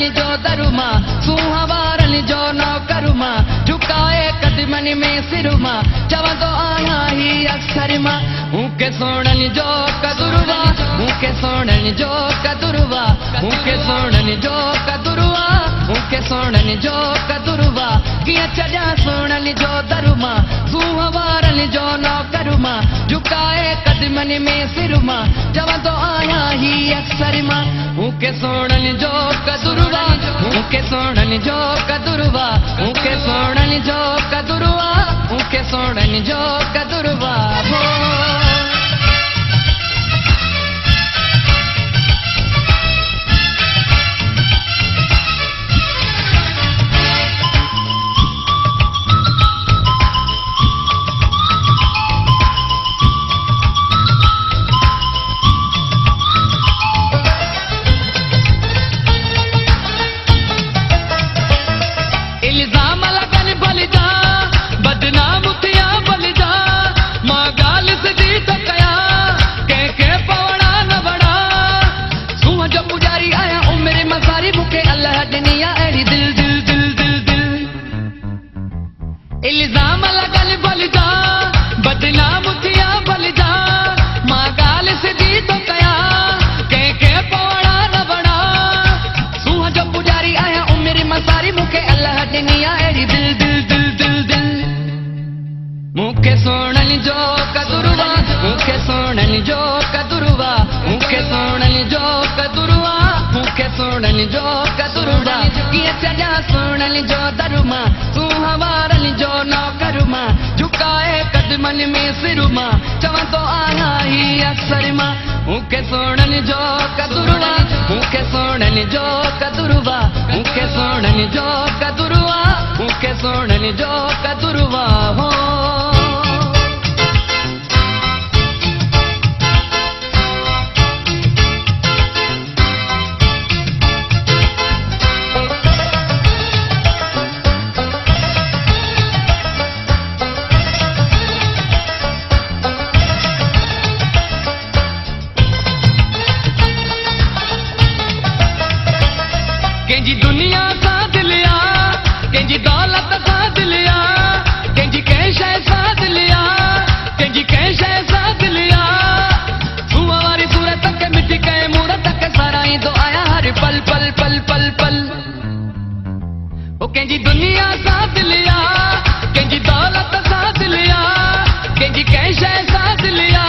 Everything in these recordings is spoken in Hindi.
सोणनि जो दरुमा सुहावारनि जो नौकरुमा झुकाए कदमनि में सिरुमा चवंदो आहियां ही अक्सर मां मूंखे सोणनि जो कदुरवा मूंखे सोणनि जो कदुरवा मूंखे सोणनि जो कदुरवा मूंखे सोणनि जो कदुरवा कीअं छॾियां सोणनि जो दरुमा सुहावारनि जो नौकरुमा झुकाए कदमनि में सिरुमा चवंदो आहियां ही अक्सर मां मूंखे सोणनि जो कदुरवा मूंखे सोणनि जो कदुरवा मूंखे सोणनि जो कदुरवा मूंखे सोणनि जो कदुरवा इल्जाम लगल भल जा बदनाम थिया भल जा मां गाल सिधी तो कया के पवड़ा न बड़ा सूह जो पुजारी आया उमिर मसारी मुखे अल्लाह दिनिया एड़ी दिल दिल दिल दिल दिल मुखे सोणनि जो कदुरवा मुखे सोणनि जो कदुरवा मुखे सोणनि जो कदुरवा मुखे सोणनि जो कदुरवा कीअं छॾियां सोणनि जो दरुमा सुहावारनि जो नौकरुमा झुकाए कदमनि में सिरुमा चवंदो आहियां ही अक्सर मां मूंखे सोणनि जो कदुरवा मूंखे सोणनि जो कदुरवा मूंखे सोणनि जो कदुरवा मूंखे सोणनि जो कदुरवा हो कंहिंजी दुनिया सां दिलिया कंहिंजी दौलत सां दिलिया कंहिंजी कंहिं शइ सां दिलिया कंहिंजी कंहिं शइ सां दिलिया सूअ वारी सूरत खे मिटी कंहिं मूरत खे साराईंदो आहियां हर पल पल पल पल पल ओ कंहिंजी दुनिया सां दिलिया कंहिंजी दौलत सां दिलिया कंहिंजी कंहिं शइ सां दिलिया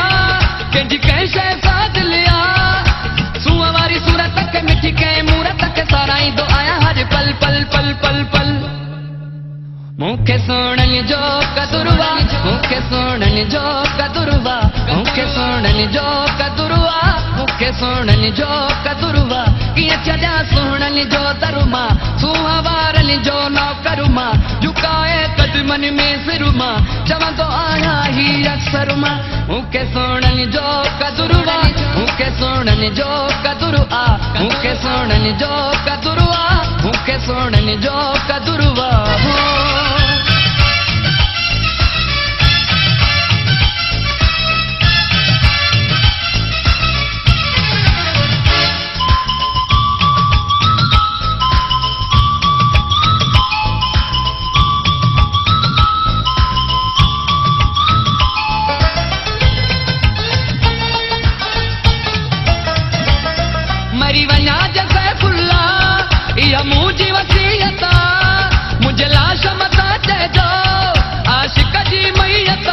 कंहिंजी कंहिं शइ सां दिलिया सूअ वारी सूरत खे मिटी कंहिं मूरत खे साराईंदो आहियां हर पल पल पल पल पल मूंखे सोणनि जो कदुरवा मूंखे सोणनि जो कदुरवा मूंखे सोणनि जो कदुरवा मूंखे सोणनि जो कदुरवा कीअं छॾियां सोणनि जो दरुमा सुहावारनि जो नौकरुमा झुकाए कदमनि में सिरुमा चवंदो आहियां ही अक्सर मां मूंखे सोणनि जो कदुरवा मूंखे सोणनि जो कदुरवा मूंखे सोणनि जो कदुरवा मूंखे सोणनि जो कदुरवा मरी वञा जैसे फुल्ला इहा मुंहिंजी वसीयत मुंहिंजे लाश मथां चइजो आशिक जी मैयत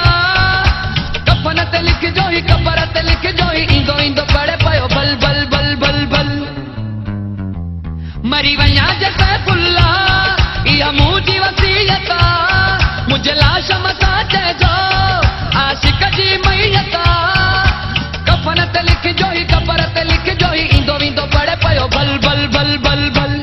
कफन ते लिखजो ही कबर ते लिखजो ही ईंदो ईंदो पड़े पियो बल बल बल बल बल मरी वञा जैसे फुल्ला इहा मुंहिंजी वसीयत मुंहिंजे लाश मथां चइजो आशिक जी मैयत कफन ते लिखजो ही कबर ते लिखजो ही ईंदो ईंदो पड़े पियो बल बल बल बल बल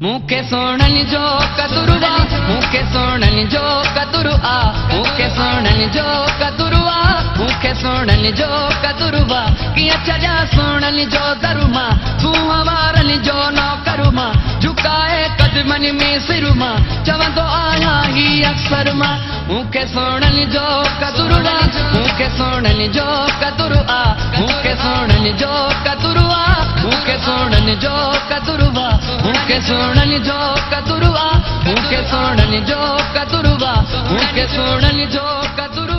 मूंखे सोणनि जो कदुरवा मूंखे सोणनि जो कदुरवा मूंखे सोणनि जो कदुरवा मूंखे सोणनि जो कदुरवा कीअं छॾियां सोणनि जो दरुमा सुहावारनि जो नौकरुमा झुकाए कदमनि में सिरुमा चवंदो आहियां ही अक्सर मां मूंखे सोणनि जो कदुरवा मूंखे सोणनि जो कदुरवा मूंखे सोणनि जो कदुरवा मूंखे सोणनि जो कतुरवा मूंखे सोणनि जो कतुरवा मूंखे सोणनि जो कतुरवा मूंखे सोणनि जो कतुरवा